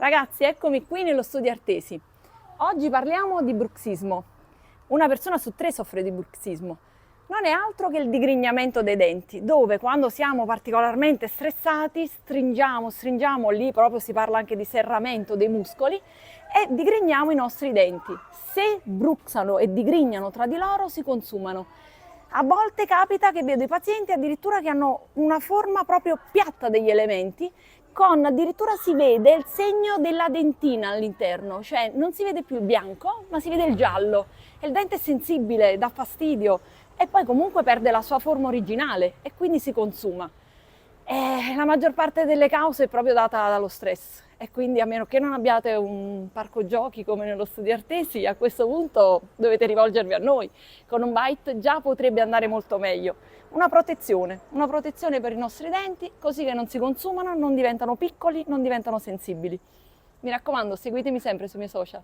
Ragazzi, eccomi qui nello studio Artesi. Oggi parliamo di bruxismo. Una persona su tre soffre di bruxismo. Non è altro che il digrignamento dei denti, dove quando siamo particolarmente stressati stringiamo, lì proprio si parla anche di serramento dei muscoli e digrigniamo i nostri denti. Se bruxano e digrignano tra di loro si consumano. A volte capita che vedo i pazienti addirittura che hanno una forma proprio piatta degli elementi, con addirittura si vede il segno della dentina all'interno, cioè non si vede più il bianco, ma si vede il giallo. E il dente è sensibile, dà fastidio e poi comunque perde la sua forma originale e quindi si consuma. E la maggior parte delle cause è proprio data dallo stress e quindi a meno che non abbiate un parco giochi come nello studio Artesi, a questo punto dovete rivolgervi a noi. Con un bite già potrebbe andare molto meglio. Una protezione per i nostri denti così che non si consumano, non diventano piccoli, non diventano sensibili. Mi raccomando, seguitemi sempre sui miei social.